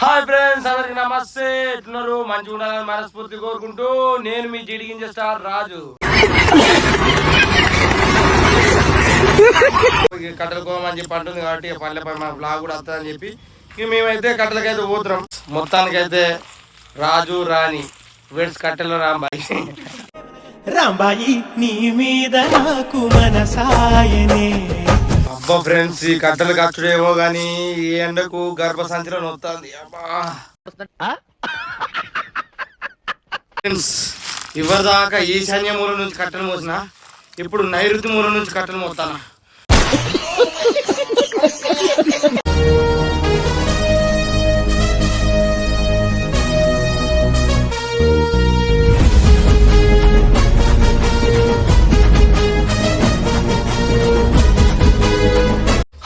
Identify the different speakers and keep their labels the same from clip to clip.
Speaker 1: Hi friends, అందరికి నమస్తే. ఎట్లున్నారు? మంచిగా ఉండాలని మనస్ఫూర్తి కోరుకుంటూ నేను మీ జిడిగింజ స్టార్ రాజు. కట్టెలు కోమని చెప్పి అంటుంది కాబట్టి పల్లెపై మా బ్లాగ్ కూడా వస్తుందని చెప్పి ఇక మేమైతే కట్టెలకైతే పోతున్నాం. మొత్తానికైతే రాజు రాణి వెడ్స్ కట్టెల రాంబాయి.
Speaker 2: రాంబాయి నీ మీద నాకు మనసాయనే.
Speaker 1: అబ్బా ఫ్రెండ్స్, ఈ కట్టెలు కచ్చుడేమో గానీ ఈ ఎండకు గర్భసంచిలో నొత్తాంది. అబ్బా ఫ్రెండ్స్, ఇవ్వదాకా ఈశాన్య మూల నుంచి కట్టెలు మోసిన, ఇప్పుడు నైరుతి మూల నుంచి కట్టెలు మోస్తానా.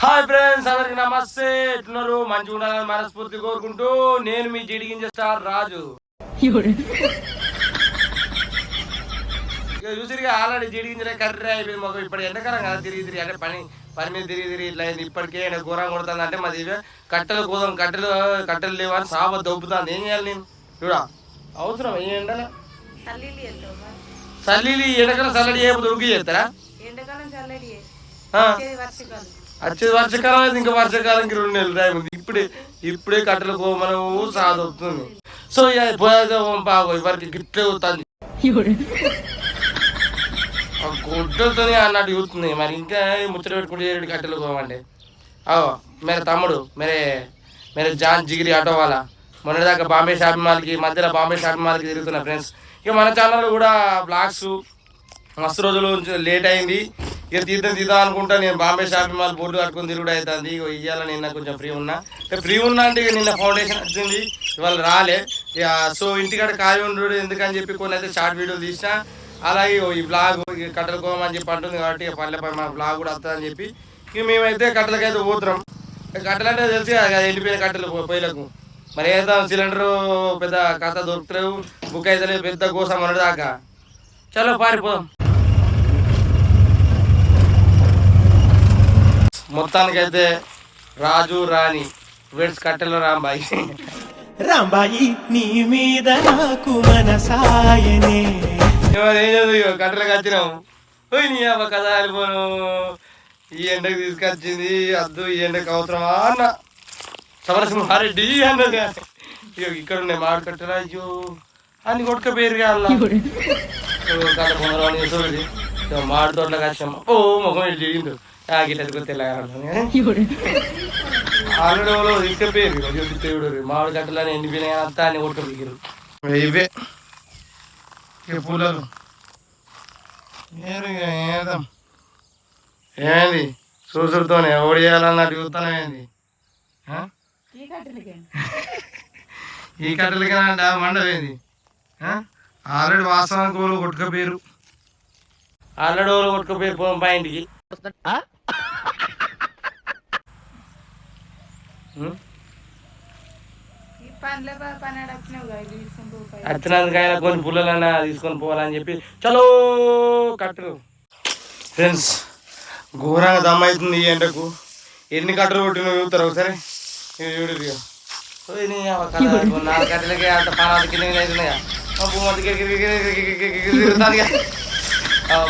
Speaker 1: హాయ్ ఫ్రెండ్స్, అందరికి నమస్తే. ఎట్లున్నారు? మంచిగా ఉండాలని మనస్ఫూర్తి కోరుకుంటూ నేను మీ జిడిగింజ స్టార్ రాజు. చూసిరిగా ఆల్రెడీ జిడిగింజలే కర్రీ అయిపోయింది మాకు. ఇప్పుడు ఎండాకాలం కదా, తిరిగి అంటే పని మీద తిరిగి ఇట్లా అయింది. ఇప్పటికే ఘోరం కొడుతుంది. అంటే మాది కట్టెలు కోదాం, కట్టెలు లేవు అని సాబ దొబ్బుతుంది. ఏం చేయాలి నేను? చూడా అవసరం ఏ ఎండలో చల్లీలు ఎండాకాలం చల్లడి చేయకపోతే ఉరికి చేస్తారా? వచ్చేది వర్షాకాలం అయితే ఇంకా వర్షాకాలంకి 2 నెలలు టైం ఉంది. ఇప్పుడే కట్టెలు కోమను సాదొస్తుంది. సో బాగో ఇవరికి గిట్లే అవుతుంది, గుడ్డలతో అన్నట్టు చూస్తుంది. మరి ఇంకా ముచ్చట పెట్టుకుంటే కట్టెలు కోమంటే మేరే తమ్ముడు మేరే జాన్ జిగిరి ఆటో వాళ్ళ మొన్నటిదాకా బాంబే షాపింగ్ మాల్కి మధ్యలో బాంబే షాపింగ్ మాల్కి తిరుగుతున్నా ఫ్రెండ్స్. ఇక మన ఛానల్ కూడా బ్లాగ్స్ మస్తు రోజులు లేట్ అయింది. ఇక తీద్దాం అనుకుంటా నేను బాంబే షాపింగ్ మాల్ బోర్డు కట్టుకుని తిరుగుడు అవుతుంది. ఇక ఇవ్వాలి నిన్న కొంచెం ఫ్రీ ఉన్నా అంటే ఇక నిన్న ఫౌండేషన్ వచ్చింది, ఇవాళ రాలే. ఇక సో ఇంటికాడ ఖాళీ ఉండడు ఎందుకని చెప్పి కొన్ని అయితే షార్ట్ వీడియోలు తీసినా. అలాగే ఈ బ్లాగ్ కట్టెలు కోమని చెప్పి అంటుంది కాబట్టి పల్లెపై మా బ్లాగ్ కూడా వస్తుందని చెప్పి ఇక మేమైతే కట్టెలకైతే పోతున్నాం. కట్టెలు అంటే తెలిసి ఎండిపోయిన కట్టెలు పొయ్యిలకు మరి వేద్దాం. సిలిండరు పెద్ద కథ దొరుకుతలేవు, బుక్ అయితే లేదు, పెద్ద కోసం మొన్నటిదాకా. చలో పారిపోదాం. మొత్తానికైతే రాజు రాణి వెడ్స్ కట్టెల రాంబాయి.
Speaker 2: రాంబాయి నీ మీద నాకు మనసాయనే.
Speaker 1: ఏం కట్టెలకు వచ్చినాము. నీ అవ్వ కథ వెళ్ళిపోను. ఈ ఎండకు తీసుకొచ్చింది అద్దు, ఈ ఎండకు అవసరమా అన్న సమరసింహారెడ్డి అన్నది. ఇక్కడ ఉన్నాయి మామిడి కట్టెలు. అయ్యో అని కొట్టుక పేరు కాదు కథ పొందరాని చూడండి. మామిడి తోటలోకి వచ్చాము. ముఖం వెళ్ళి జరిగింది గిట్ల తెల్లగా ఆల్రెడీ ఇసుక పేరు దేవుడు మామిడి కట్టలని ఎండిపోయినాయి అంతా అని కొట్టుక దిగిరు. ఇవే పూలలు ఏదాం ఏంది చూసుడుతోనే ఓడి చేయాలన్నట్టు చూస్తాను. ఏంది ఈ కట్టెలకి మండవేంది? ఆల్రెడీ వాస్తవానికి ఊరు కొట్టుకపోయారు, ఆల్రెడీ ఊరు కొట్టుకపోయారు పోం పా ఇంటికి. వచ్చినందుకైనా కొన్ని పుల్లలన్నా తీసుకొని పోవాలని చెప్పి చలో కట్టరు. ఫ్రెండ్స్, ఘోరంగా దమ్ అవుతుంది ఈ ఎండకు. ఎన్ని కట్టలు కొట్టిన చూస్తారు ఒకసారి చూడు. 4 కట్టలకి అంత పానాలు కింద అవుతున్నాయా?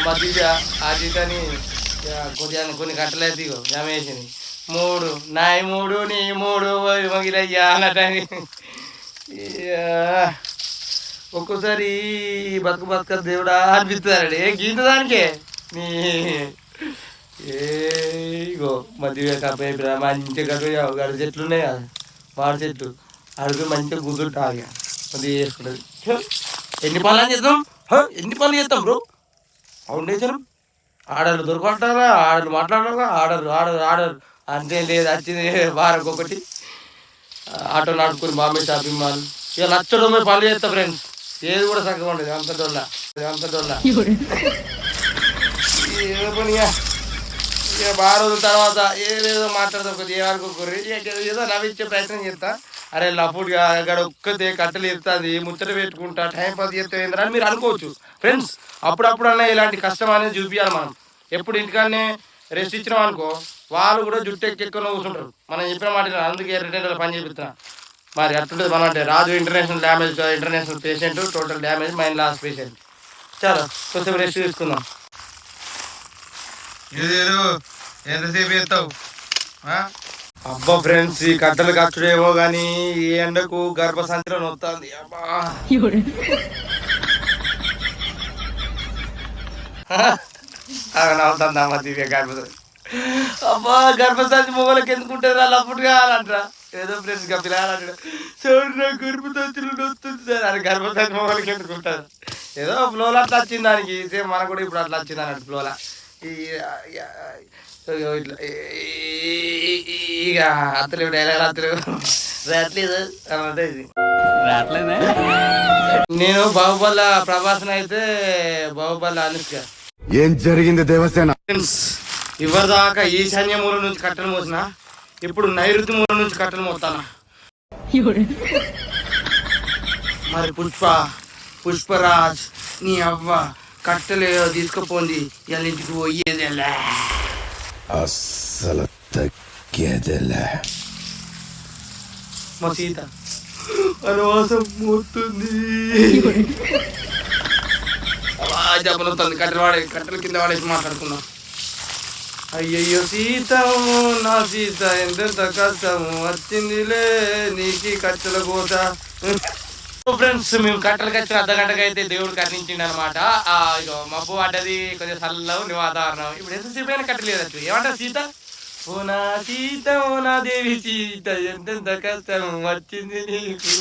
Speaker 1: మధ్య ఆ జీతాన్ని కొద్దిగా కొన్ని కట్టలు అయితే జమ వేసింది. 3 నాయి 3 నీ 3 మగిలయ్యా అన్నట్టని. ఒక్కోసారి బతుక దేవుడా అనిపిస్తారండి గీత దానికే. నీ ఏగో మధ్య కప్ప మంచిగా కట్టు గడి చెట్లు ఉన్నాయి కదా, మామిడి చెట్లు అడుగు మంచిగా కూర్చుంటా కొద్దిగా చేసుకుంటుంది. ఎన్ని పనులు చేద్దాం, ఎన్ని పనులు చేస్తాం బ్రో. ఫౌండేషన్ ఆర్డర్లు దొరకటారా, ఆర్డర్లు మాట్లాడారా, ఆర్డర్ అంతే లేదు. వచ్చింది వారం ఒకటి ఆటో నడుపుకుని బాంబే షాపింగ్ మాల్. ఇక లచ్చడమే పనులు చేస్తా ఫ్రెండ్స్. ఏది కూడా చక్కగా ఉండదు, అంత డొల్లా. ఏదో పనిగా ఇక బాగా రోజుల తర్వాత ఏదేదో మాట్లాడదాం, కొద్దిగా ఏమనుకోకూరి. ఏదో నవ్వించే ప్రయత్నం చేస్తా. అరే లఫుడ్గా అక్కడ ఒక్కతే కట్టెలు ఎత్తుంది, ముచ్చట పెట్టుకుంటా, టైం పాస్ చేస్తే ఏంద్రా అని మీరు అనుకోవచ్చు ఫ్రెండ్స్. అప్పుడప్పుడన్నా ఇలాంటి కష్టం అనేది చూపించాలి మనం. ఎప్పుడు ఇంటికాడనే రెస్ట్ ఇచ్చినాం అనుకో, వాళ్ళు కూడా జుట్టు ఎక్కువ కూర్చుంటారు. మనం చెప్పిన మాట అందుకే రిటైర్లో పని చేపిస్తున్నా. మరి అట్లుంటుంది మనం అంటే Raju international damage international patient total damage mind loss patient. చాలా కొంచెం రెస్ట్ తీసుకుందాం. ఎంతసేపు చేస్తావు? అబ్బా ఫ్రెండ్స్, ఈ కట్టలు కచ్చుడేమో కానీ ఈ ఎండకు గర్భసంచిలో నొత్తాంది. అబ్బా నవ్వుతుందమ్మా దివ్య గర్భసంచి. అబ్బా గర్భసంచి మొగలకి ఎందుకుంటుంది వాళ్ళు అప్పుడు కావాలంటారా? ఏదో ఫ్రెండ్స్ గా పిల్లలంటాడు చూడు నా గర్భసంచులు నొత్తుంది సార్ అని. గర్భసంచి మొగలకి ఎందుకుంటారు? ఏదో ఫ్లోలో అట్లా వచ్చింది దానికి. సేమ్ మనకు కూడా ఇప్పుడు అట్లా వచ్చింది అన్నట్టు ఫ్లోలా. ఇక అత్తలు డైలాగ్ అత్తలు రాట్లేదు అన్నట్టు ఇది రాట్లేదా. నేను బాహుబల ప్రభాస్ని అయితే బాహుబల అనుష్క.
Speaker 3: ఏం జరిగింది దేవసేన?
Speaker 1: ఇవ్వదాకా ఈశాన్య మూల నుంచి కట్టెలు మోసిన, ఇప్పుడు నైరుతి మూల నుంచి కట్టెలు మోస్తానా. మరి పుష్పరాజ్ నీ అవ్వ కట్టెలు తీసుకుపోంది ఇలా ఇంటికి పోయేది.
Speaker 3: అస్సలు తగ్గేదిలే.
Speaker 1: మా సీత అనవాసం మోస్తుంది. జపనవుతుంది. కట్టెల కింద వాడేసి మాట్లాడుకున్నాం. అయ్యయ్యో సీతము నా సీత ఎంతెంత కష్టము వచ్చిందిలే నీకి కట్టెల కోత. ఫ్రెండ్స్, మేము కట్టెలకు వచ్చిన అర్ధగంటకి అయితే దేవుడు కర్ణించిండు అనమాట. ఇక మబ్బు పడ్డది, కొంచెం చల్లగా ఉంది వాతావరణం. ఇప్పుడు ఎంతసేపు అయినా కట్టలేదు. ఏమంటారు సీత? ఓ నా సీత ఓ నా దేవి సీత ఎంతెంత కష్టం వచ్చింది నీకు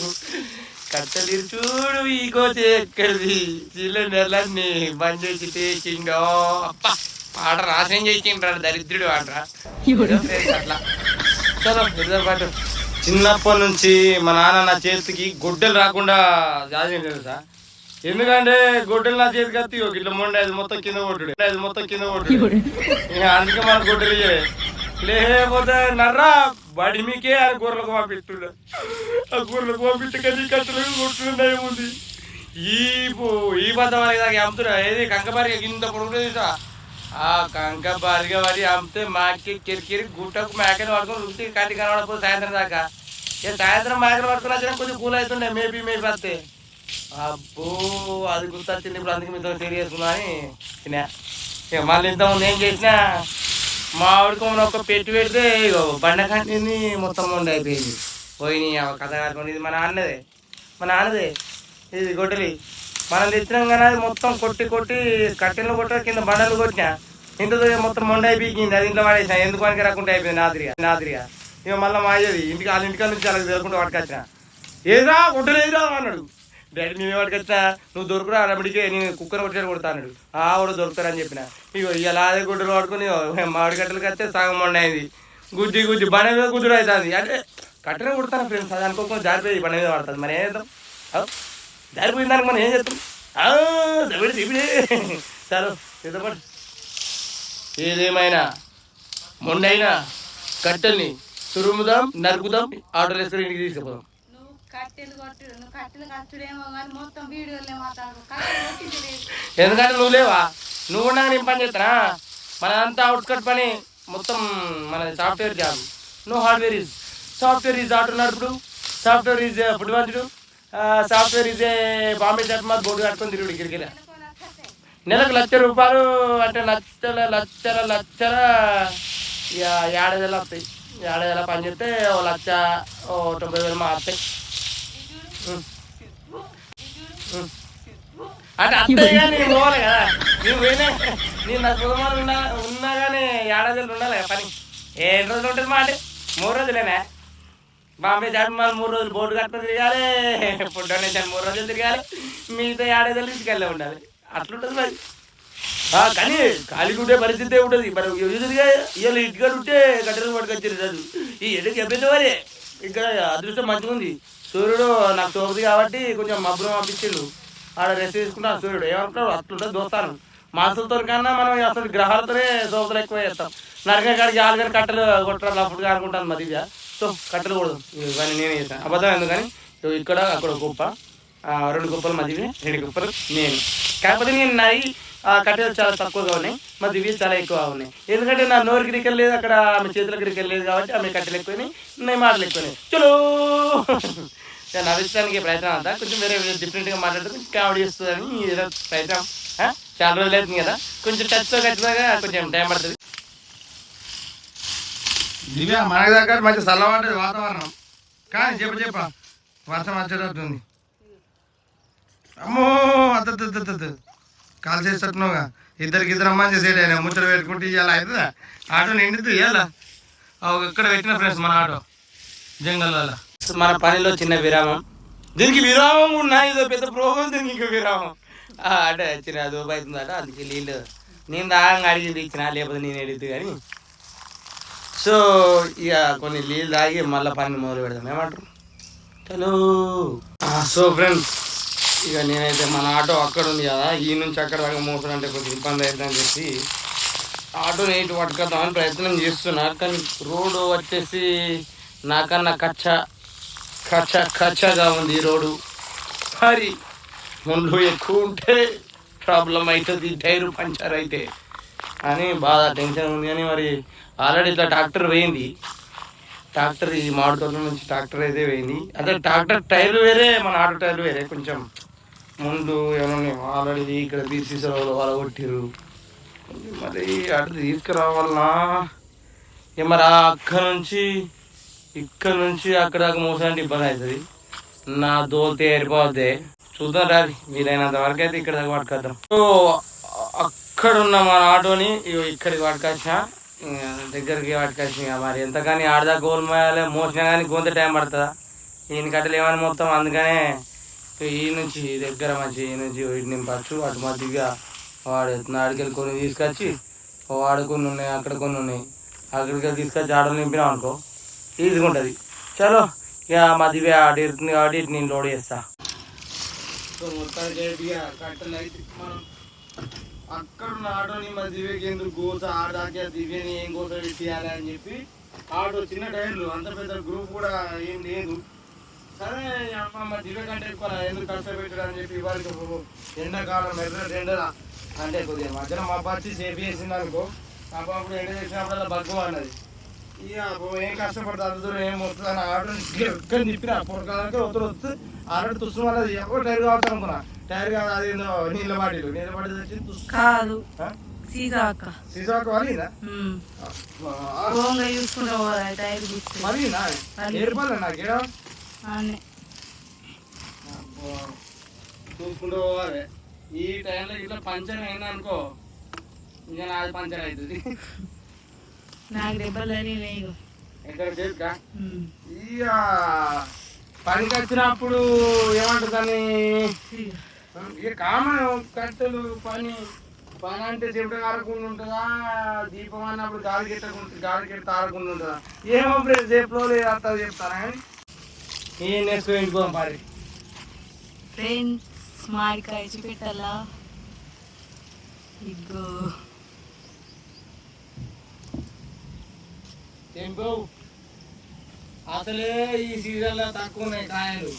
Speaker 1: కట్టెలు చూడు ఈ కోచే ఎక్కడిది సిలిండర్లన్నీ బంద్ చేసి తెచ్చిండో. అప్ప పాట రాసం చేసిండ్రాడు దరిద్రుడు ఆడరా. అట్లా చలో పాటు. చిన్నప్పటి నుంచి మా నాన్న నా చేతికి గొడ్డలు రాకుండా జాజింగ్ తెలుసా? ఎందుకంటే గొడ్డలు నా చేతికి వస్తే ఇట్లా మొండి అది మొత్తం కింద కొట్టుడు అందుకే మన గొడ్డలు లేకపోతే నర్రా బడి మీకే ఆ గొర్రెలకు పంపిస్తుండ. ఆ గొర్రెలకు పంపించకని కట్టలకు కొట్టుకుంటే ఏముంది. ఈ బద్ద వారికి దాకా అమ్ముతున్నా ఏది కంకబారిగా కింద పొడుగుతా. ఆ కంకబారిగా వారి అమ్మితే మాకి కిరికిరి గుట్టకు మేకని పడుకొని రుచి కంటి కనబడకపోతే సాయంత్రం దాకా. ఇక సాయంత్రం మేకలు పడుకుని వచ్చినా కొంచెం కూల్ అవుతుండే. మేబీ వస్తే అబ్బో అది గుర్తొచ్చింది. ఇప్పుడు అందుకే మీతో షేర్ చేసుకున్నా అని తినా. ఇక మళ్ళీ ఇంతకుముందు ఏం చేసినా మామిడికి మన ఒక పెట్టి పెడితే బండకంటిని మొత్తం ఉండి అయిపోయింది. పోయినాయి ఆ కథ కాకుండా. ఇది మా నాన్నదే ఇది గొడ్డలి. మనం తెచ్చినాం కానీ అది మొత్తం కొట్టి కట్టెలు కొట్ట కింద బండలు కొట్టినా ఇంట్లో మొత్తం మొండ అయిపోయింది. అది ఇంట్లో పడేసిన ఎందుకు పనికి రాకుండా అయిపోయింది నాదిరిగా. ఇక మళ్ళీ మాయేది వాళ్ళ ఇంటికాడ నుంచి అలా తెలుకుంటూ పట్టుకొచ్చిన. ఏదిరా కొట్టలేదురా అన్నాడు. డాడీ నేను పట్టుకొచ్చా నువ్వు దొరుకురా రమడికే నేను కుక్కర్ కొట్టాడు కొడతా అన్నాడు. కూడా దొరుకుతారని చెప్పిన. ఇగో ఇలా అదే గుడ్డలు పట్టుకుని మామిడి కట్టెలకి వస్తే సగం మొండ అయింది. గుజ్జి బండ మీద గుజ్జుడు అవుతుంది. అంటే కట్టెనే కొడతాను ఫ్రెండ్స్. అది అనుకోకుండా జారిపోయి బండ మీద పడుతుంది. మరి ఏం చేద్దాం? జారిపోయిన దానికి మనం ఏం చేస్తాం? చాలు సిద్ధపడు. ఏదేమైనా మొండైనా కట్టెల్ని తురుముదాం, నరుకుదాం, ఆర్డర్ వేసుకుని ఇంటికి తీసుకుపోదాం. ఎందుకంటే నువ్వు లేవా? నువ్వు ఉండగా నేను పని చేస్తానా? మనదంతా అవుట్కట్ పని మొత్తం మనది software job. No hardware is software is auto నడుపుడు, సాఫ్ట్వేర్ ఈజ్ ఫుడ్ వంచుడు, సాఫ్ట్వేర్ ఈజ్ బాంబే షర్ట్ మాది బోర్డు కట్టుకొని తిరుగుడు గిరిగిర. నెలకు ₹1,00,000 అంటే లక్షల ఇక 7,000 వస్తాయి. 7,000 పని చేస్తే 1,90,000 మా వస్తాయి. అంటే అత్తయ్య కానీ నేను పోవాలి కదా. నేను పోయినా నేను నా కుటుంబాలు ఉన్నా కానీ 7,000 ఉండాలి కదా పని. ఏం రోజులు ఉంటుంది మా అంటే 3 రోజులేనా? బాంబే జాబ్ మాలు 3 రోజులు బోర్డు కట్టుకొని తిరగాలి, ఫుడ్ డొనేషన్ 3 రోజులు తిరగాలి, మిగతా 7,000 ఇంటికెళ్ళే ఉండాలి. అట్లుంటుంది మరి. కానీ ఖాళీ ఉంటే పరిస్థితి ఉంటుంది. మరి ఎదురుగా ఇవాళ ఇంటికాడ ఉంటే కట్టెలు పట్టుకొచ్చారు చదువు. ఈ ఎదురు చెప్పింది మరి ఇక్కడ అదృష్టం మంచిగా ఉంది. సూర్యుడు నాకు తోపుది కాబట్టి కొంచెం మబ్బులు పంపించిండు. ఆడ రెస్ట్ తీసుకుంటాను. సూర్యుడు ఏమంటాడు అట్లుంటుంది దోస్తాను. మనుషులతో కన్నా మనం అసలు గ్రహాలతోనే దోపలు ఎక్కువ చేస్తాం. నరకే కాడికి ఆలుగాని కట్టెలు కొట్టాలి అప్పుడు అనుకుంటాను మరి. ఇక సో కట్టెలు కూడదు ఇవన్నీ నేనే చేస్తాను. అబద్ధం ఎందుకని ఇక్కడ అక్కడ గొప్ప 2 గొప్పలు మధ్యవి 2 గొప్పలు నేను. కాకపోతే నేను ఆ కట్టెలు చాలా తక్కువగా ఉన్నాయి, మా దివ్య చాలా ఎక్కువ ఉన్నాయి. ఎందుకంటే నా నోరుకి రికల్ లేదు, అక్కడ ఆమె చేతులకు రికల్ లేదు కాబట్టి ఆమె కట్టెలు ఎక్కువని ఉన్నాయి, మాటలు ఎక్కువని. చలో నవ్వించడానికి ప్రయత్నం అంతా కొంచెం వేరే డిఫరెంట్గా మాట్లాడుతూ కొంచెం కామెడీ చేస్తుందని ఏదో ప్రయత్నం. చాలా రోజులు అవుతుంది కదా, కొంచెం టచ్తో ఖచ్చితంగా కొంచెం టైం పడుతుంది. దివ్య మనకి దగ్గర మంచి చల్లబడ్డది వాతావరణం, కానీ చెప్ప వర్షం వచ్చేటట్టుంది. అమ్మో అద్దద్దు కాల్ చేసేటట్టున్నావుగా, ఇద్దరు అమ్మని చేసేట ఆయన ముచ్చట పెట్టుకుంటే ఇవాళ అవుతుందా? ఆటో నిండుతుంది ఇవాళ. ఇక్కడ పెట్టిన ఫ్రెండ్స్ మన ఆటో జంగల్ వల్ల. మన పనిలో చిన్న విరామం, దీనికి విరామం ఉన్నాయి, ఏదో పెద్ద ప్రోగ్రాం దీనికి ఇంకా విరామం. అంటే చిన్న దూపు అవుతుందట, అందుకే నీళ్ళు నేను దాగంగా అడిగి ఇచ్చిన, లేకపోతే నేను అడిగితే కానీ. సో ఇక కొన్ని నీళ్ళు తాగి మళ్ళీ పని మొదలు పెడదాం, ఏమంటారు? హలో. సో ఫ్రెండ్స్, ఇక నేనైతే మన ఆటో అక్కడ ఉంది కదా, ఈ నుంచి అక్కడ దాకా మోసడం అంటే కొంచెం ఇబ్బంది అవుతుందని చెప్పి ఆటోని ఇటు పట్టుకొద్దామని ప్రయత్నం చేస్తున్నా. కానీ రోడ్డు వచ్చేసి నాకన్నా కచ్చగా ఉంది ఈ రోడ్డు. మరి ముందు ఎక్కువ ఉంటే ప్రాబ్లం అవుతుంది, టైరు పంచర్ అయితే అని బాగా టెన్షన్ ఉంది. కానీ మరి ఆల్రెడీ ఇట్లా ట్రాక్టర్ పోయింది, ట్రాక్టర్ ఈ మామిడి నుంచి ట్రాక్టర్ అయితే పోయింది. అదే ట్రాక్టర్ టైర్లు వేరే, మన ఆటో టైర్లు వేరే. కొంచెం ముందు ఏమన్నా ఆల్రెడీ ఇక్కడ తీసి వాళ్ళ కొట్టిరు, మరి అటు తీసుకురావాలన్నా. మరి ఇక్కడ నుంచి అక్కడ దాకా మోసానికి ఇబ్బంది అవుతుంది, నా దోతే ఏరిపోతే. చూద్దాం రాది, వీలైనంత వరకు అయితే ఇక్కడ దాకా పట్టుకొద్దాం. సో అక్కడ ఉన్న మన ఆటోని ఇక్కడికి పట్టుకొచ్చా, దగ్గరికి పట్టుకొచ్చిన. మరి ఎంతకాని ఆడదాకా గోల్మోయాలి, మోసినా కానీ కొంత టైం పడుతుందా? ఈయన కట్టలు ఏమని మొత్తం, అందుకనే ఈ నుంచి దగ్గర మంచి ఈ నుంచి ఇటు నింపచ్చు, అటు మధ్యగా వాడు ఆడికెళ్ళి కొన్ని తీసుకొచ్చి, వాడు కొన్ని ఉన్నాయి, అక్కడ కొన్ని ఉన్నాయి, అక్కడికి తీసుకొచ్చి ఆటలు నింపినాం అనుకో ఈజీగా ఉంటుంది. చలో ఇక మధ్య ఆడి ఇరుతుంది కాబట్టి ఇటు నేను లోడ్ చేస్తా. సో మొత్తానికి కట్టలు అయితే మనం అక్కడ ఉన్న ఆటోని మరి దివ్యకి ఎందుకు గోస ఆడదాకా దివ్యని ఏం గోస పెట్టియాలి అని చెప్పి ఆటో చిన్న టైర్లు, అంత పెద్ద గ్రూప్ కూడా ఏం లేదు. సరే అమ్మ మరి దివ్య కంటే ఎక్కువ ఎందుకు కష్టపెట్టాడు అని చెప్పి ఇవాళ ఎండాకాలం ఎండల అంటే కొద్దిగా మధ్యలో మా వచ్చి సేఫ్ చేసింది అనుకో, అప్పుడు ఎండ చేసినప్పుడల్లా బగ్గు అన్నది. ఇక ఏం కష్టపడుతుంది అంత దూరం ఏం వస్తుంది అని ఆటో ఎక్కడ తిప్పిన పొరకాలంటే వస్తుంది ఆల్రెడీ తుస్సు అన్నది. ఎవరు టైర్ కావచ్చు అనుకున్నా, టైర్ కాదు అదేందో నీళ్ళ బాటిల్ వచ్చింది
Speaker 4: కాదు, సీసాక
Speaker 1: వలిగిందా? వలిగిందా? ఏర్పాలి నాకు చూసుకుంటూ పోవాలి. ఈ టైంలో ఇట్లా పంచర్ అయింది అనుకో, ఇంకా నాది పంచర్ అవుతుంది.
Speaker 4: నాకు దెబ్బలని
Speaker 1: ఎక్కడ చేరుకా ఇక పనికి వచ్చినప్పుడు ఏమంటుందని ఇక కామన్ కట్టెలు పని అంటే చెమట కారకుండా ఉంటుందా, దీపం అన్నప్పుడు గాలి తారకుండా ఉంటుందా, ఏమో రేపులో లేదు అంతా చెప్తాను. కానీ ఏం నేర్చుకో ఇంటికో మరి
Speaker 4: ఫ్రెండ్స్ మామిడికాయ చూపెట్టాలా, ఇగో
Speaker 1: టెంపో అసలే ఈ సీజన్లో తక్కువ ఉన్నాయి కాయలు.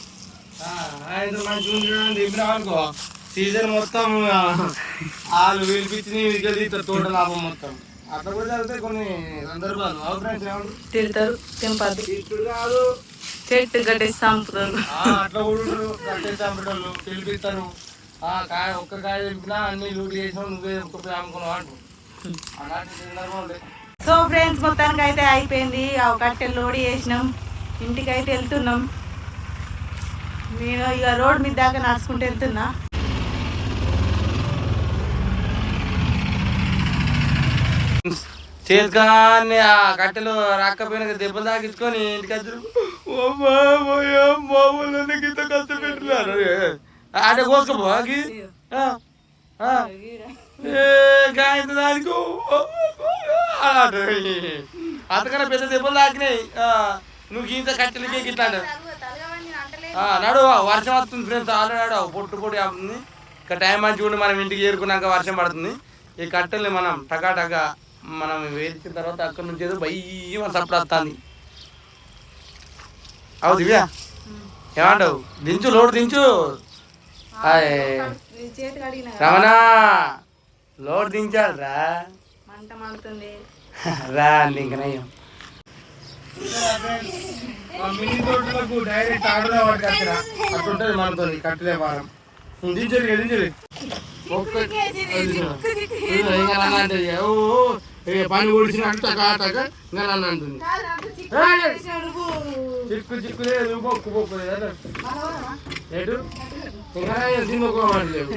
Speaker 1: ఆయన మంచిగా ఉండడానికి దింపినాం అనుకో, సీజన్ మొత్తం వాళ్ళు వీల్పించి తీస్తారు తోట లాభం మొత్తం. అట్లా కూడా జరిగితే కొన్ని సందర్భాలు అవసరం
Speaker 4: తిడతారు, తెంపదు,
Speaker 1: ఇప్పుడు కాదు
Speaker 4: చెట్టు కట్టేసి చంపుతారు.
Speaker 1: అట్లా కూడా కట్టేసి చంపేటోళ్ళు పిలిపిస్తారు. కాయ ఒక్క కాయ తెంపినా అన్ని లూట్ చేసినావు, నువ్వే ఒక్క అమ్ముకున్నావు అంటు అలాంటి సందర్భం ఉంటాయి.
Speaker 4: సో ఫ్రెండ్స్ మొత్తానికి అయితే అయిపోయింది, ఆ కట్టెలు లోడ్ చేసినాం, ఇంటికి అయితే వెళ్తున్నాం. నేను ఇక రోడ్ మీద దాకా నడుచుకుంటూ వెళ్తున్నా.
Speaker 1: చేసుకొని ఆ కట్టెలు రాకపోయినా దెబ్బలు తాకించుకొని ఇంటికి వచ్చి ఇంత కష్టపెట్టున్నారు అంటే కోసుకోపోకి దానికి అంతకన్నా పెద్ద దెబ్బలు తాకినాయి. నువ్వు ఇంత కట్టెలకే గిట్లాడు నడు, వర్షం వస్తుంది ఫ్రెండ్స్, ఆల్రెడీ పొట్టు అవుతుంది. ఇక టైం మంచిగా ఉండి మనం ఇంటికి చేరుకున్నాక వర్షం పడుతుంది. ఈ కట్టెల్ని మనం టకా మనం వేసిన తర్వాత అక్కడ నుంచి ఏదో బయ్యి మన సప్పుడు వస్తుంది. అవు దివ్య ఏమంటావు? దించు, లోడు దించు. రమణ లోడ్ దించాడు రా.
Speaker 4: మంట మండుతుంది.
Speaker 1: రా అండి ఇంక నయ్యం. మినీ తోటలకు డైరెక్ట్ ఆర్డర్ పట్టుకొచ్చిరా అట్లుంటుంది మనతో కట్టలే వారం. దించరు దించరు పని ఊడిచినట్టు తగ్గ ఇంకా నన్ను అంటుంది. చిక్కు చిక్కులే పొక్కు పొక్కు ఎటు ఇంకా సినిమాకోమట్లేవు.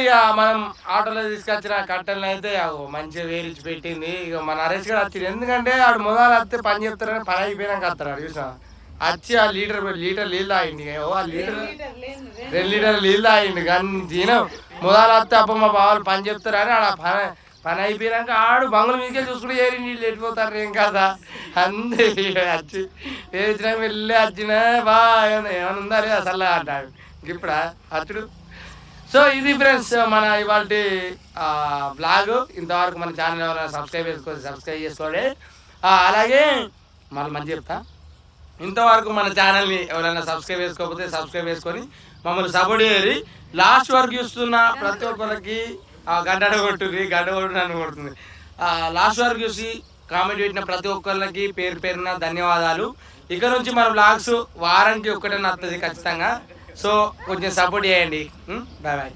Speaker 1: ఇక మనం ఆటోలో తీసుకొచ్చిన కట్టెలను అయితే మంచిగా వేరించి పెట్టింది. ఇక మన నరేష్ గారు వచ్చింది. ఎందుకంటే ఆడు మొదలు వస్తే పని చెప్తారని పని అయిపోయినాక వస్తాడు. చూసా వచ్చి ఆ లీటర్ నీళ్ళు తాగిండి. ఆ లీటర్ 2 లీటర్లు నీళ్ళు తాగిండి. కానీ తినం మొదలు వస్తే అప్ప మా బావాలు పని చెప్తారని ఆడ పని అయిపోయినాక ఆడు బంగుల మీదకే చూసుకుంటే ఏరి నీళ్ళు వెళ్ళిపోతారు. ఏం కదా అంతే వచ్చి వేసినా వెళ్ళి వచ్చినా ఏమైనా ఉందా లేదా అసలు అంటాడు. ఇప్పుడా అచ్చుడు. సో ఇది ఫ్రెండ్స్ మన ఇవాళ బ్లాగ్. ఇంతవరకు మన ఛానల్ ఎవరైనా సబ్స్క్రైబ్ చేసుకోండి. అలాగే మళ్ళీ మంచి చెప్తా, ఇంతవరకు మన ఛానల్ని ఎవరైనా సబ్స్క్రైబ్ చేసుకోకపోతే సబ్స్క్రైబ్ చేసుకొని మమ్మల్ని సపోర్ట్ చేయాలి. లాస్ట్ వరకు చూస్తున్న ప్రతి ఒక్కరికి గంట కొట్టు నన్ను కొడుతుంది. లాస్ట్ వరకు చూసి కామెంట్ పెట్టిన ప్రతి ఒక్కరికి పేరున ధన్యవాదాలు. ఇక నుంచి మన బ్లాగ్స్ వారానికి ఒక్కటే వస్తుంది ఖచ్చితంగా. సో కొంచెం సపోర్ట్ చేయండి. Bye bye.